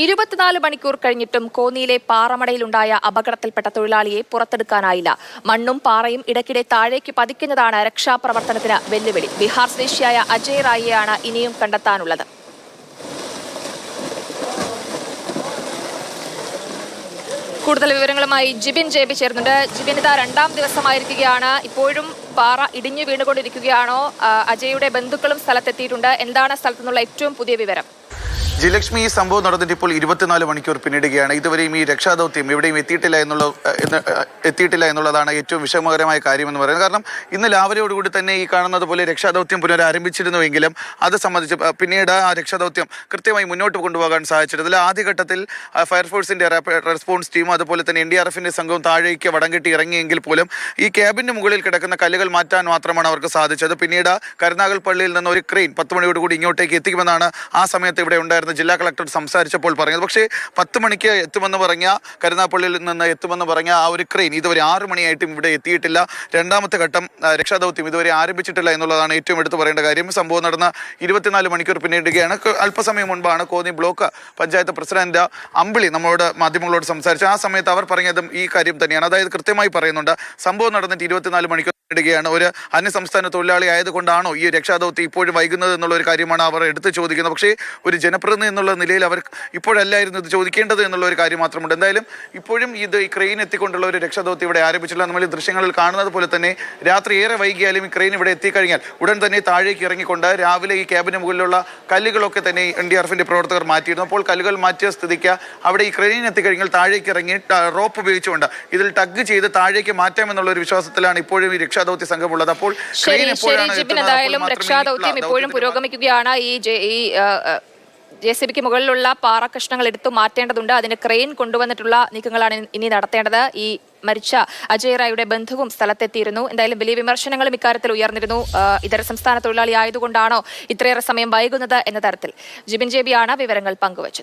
24 മണിക്കൂർ കഴിഞ്ഞിട്ടും കോന്നിയിലെ പാറമടയിലുണ്ടായ അപകടത്തിൽപ്പെട്ട തൊഴിലാളിയെ പുറത്തെടുക്കാനായില്ല. മണ്ണും പാറയും ഇടയ്ക്കിടെ താഴേക്ക് പതിക്കുന്നതാണ് രക്ഷാപ്രവർത്തനത്തിന് വെല്ലുവിളി. ബീഹാർ സ്വദേശിയായ അജയ് റായിയെയാണ് ഇനിയും കണ്ടെത്താനുള്ളത്. കൂടുതൽ വിവരങ്ങളുമായി ജിബിൻ ജെബി ചേർന്നുണ്ട്. ജിബിൻ, ഇതാ രണ്ടാം ദിവസമായിരിക്കുകയാണ്. ഇപ്പോഴും പാറ ഇടിഞ്ഞു വീണുകൊണ്ടിരിക്കുകയാണോ? അജയുടെ ബന്ധുക്കളും സ്ഥലത്തെത്തിയിട്ടുണ്ട്. എന്താണ് സ്ഥലത്തു നിന്നുള്ള ഏറ്റവും പുതിയ വിവരം? ജയലക്ഷ്മി, ഈ സംഭവം നടന്നിട്ട് ഇപ്പോൾ 24 മണിക്കൂർ പിന്നിടുകയാണ്. ഇതുവരെയും ഈ രക്ഷാദൗത്യം എവിടെയും എത്തിയിട്ടില്ല എന്നുള്ളതാണ് ഏറ്റവും വിഷമകരമായ കാര്യമെന്ന് പറയുന്നത്. കാരണം ഇന്ന് രാവിലെയോടുകൂടി തന്നെ ഈ കാണുന്നത് പോലെ രക്ഷാദൗത്യം പുനരാരംഭിച്ചിരുന്നുവെങ്കിലും അത് സംബന്ധിച്ച് പിന്നീട് ആ രക്ഷാദൗത്യം കൃത്യമായി മുന്നോട്ട് കൊണ്ടുപോകാൻ സാധിച്ചിട്ടില്ല. ആദ്യഘട്ടത്തിൽ ഫയർഫോഴ്സിന്റെ റെസ്പോൺസ് ടീം അതുപോലെ തന്നെ NDRFന്റെ സംഘവും താഴേക്ക് വടംകെട്ടി ഇറങ്ങിയെങ്കിൽ പോലും ഈ ക്യാബിന്റെ മുകളിൽ കിടക്കുന്ന കല്ലുകൾ മാറ്റാൻ മാത്രമാണ് അവർക്ക് സാധിച്ചത്. പിന്നീട് കരുനാഗപ്പള്ളിയിൽ നിന്ന് ഒരു ക്രെയിൻ 10 മണിയോടുകൂടി ഇങ്ങോട്ടേക്ക് എത്തിക്കുമെന്നാണ് ആ സമയത്ത് ഇവിടെ ഉണ്ടായിരുന്ന ജില്ലാ കളക്ടർ സംസാരിച്ചപ്പോൾ പറഞ്ഞത്. പക്ഷേ 10 മണിക്ക് എത്തുമെന്ന് പറഞ്ഞ കരുനാഗപ്പള്ളിയിൽ നിന്ന് എത്തുമെന്ന് പറഞ്ഞ ആ ഒരു ക്രെയിൻ ഇതുവരെ 6 മണിയായിട്ടും ഇവിടെ എത്തിയിട്ടില്ല. രണ്ടാമത്തെ ഘട്ടം രക്ഷാദൗത്യം ഇതുവരെ ആരംഭിച്ചിട്ടില്ല എന്നുള്ളതാണ് ഏറ്റവും എടുത്തു പറയേണ്ട കാര്യം. സംഭവം നടന്ന 24 മണിക്കൂർ പിന്നിടുകയാണ്. അല്പസമയം മുൻപാണ് കോന്നി ബ്ലോക്ക് പഞ്ചായത്ത് പ്രസിഡന്റ് അമ്പിളി മാധ്യമങ്ങളോട് സംസാരിച്ചു. ആ സമയത്ത് അവർ പറഞ്ഞതും ഈ കാര്യം തന്നെയാണ്. അതായത് കൃത്യമായി പറയുന്നുണ്ട്, സംഭവം നടന്നിട്ട് 24 മണിക്കൂർ ിടുകയാണ്. ഒരു അന്യസംസ്ഥാന തൊഴിലാളി ആയതുകൊണ്ടാണോ ഈ രക്ഷാദൗത്യം ഇപ്പോഴും വൈകുന്നത് എന്നുള്ള ഒരു കാര്യമാണ് അവർ എടുത്ത് ചോദിക്കുന്നത്. പക്ഷേ ഒരു ജനപ്രതിനിധി എന്നുള്ള നിലയിൽ അവർ ഇപ്പോഴല്ലായിരുന്നു ഇത് ചോദിക്കേണ്ടത് എന്നുള്ള ഒരു കാര്യം മാത്രമുണ്ട്. എന്തായാലും ഇപ്പോഴും ഈ ക്രെയിൻ എത്തിക്കൊണ്ടുള്ള ഒരു രക്ഷാദൗത്യം ഇവിടെ ആരംഭിച്ചില്ല. നമ്മൾ ഈ ദൃശ്യങ്ങളിൽ കാണുന്നത് പോലെ തന്നെ രാത്രി ഏറെ വൈകിയാലും ഈ ക്രെയിൻ ഇവിടെ എത്തിക്കഴിഞ്ഞാൽ ഉടൻ തന്നെ താഴേക്ക് ഇറങ്ങിക്കൊണ്ട് രാവിലെ ഈ ക്യാബിന് മുകളിലുള്ള കല്ലുകളൊക്കെ തന്നെ NDRFന്റെ പ്രവർത്തകർ മാറ്റിയിരുന്നു. അപ്പോൾ കല്ലുകൾ മാറ്റിയ സ്ഥിതിക്ക് അവിടെ ഈ ക്രെയിൻ എത്തിക്കഴിഞ്ഞാൽ താഴേക്ക് ഇറങ്ങി റോപ്പ് ഉപയോഗിച്ചുകൊണ്ട് ഇതിൽ ടഗ് ചെയ്ത് താഴേക്ക് മാറ്റാമെന്നുള്ള ഒരു വിശ്വാസത്തിലാണ് ഇപ്പോഴും ഈ രക്ഷാദൗത്യ സംഘമുള്ളത്. അപ്പോൾ എന്തായാലും രക്ഷാദൗത്യം ഇപ്പോഴും പുരോഗമിക്കുകയാണ്. ഈ JCBക്ക് മുകളിലുള്ള പാറ കഷ്ണങ്ങൾ എടുത്തു മാറ്റേണ്ടതുണ്ട്. അതിന് ക്രെയിൻ കൊണ്ടുവന്നിട്ടുള്ള നീക്കങ്ങളാണ് ഇനി നടത്തേണ്ടത്. ഈ മരിച്ച അജയ് റായിയുടെ ബന്ധുവും സ്ഥലത്തെത്തിയിരുന്നു. എന്തായാലും വലിയ വിമർശനങ്ങളും ഇക്കാര്യത്തിൽ ഉയർന്നിരുന്നു. ഇതര സംസ്ഥാന തൊഴിലാളി ആയതുകൊണ്ടാണോ ഇത്രയേറെ സമയം വൈകുന്നത് എന്ന തരത്തിൽ. ജിബിൻ ജെബിയാണ് വിവരങ്ങൾ പങ്കുവച്ചത്.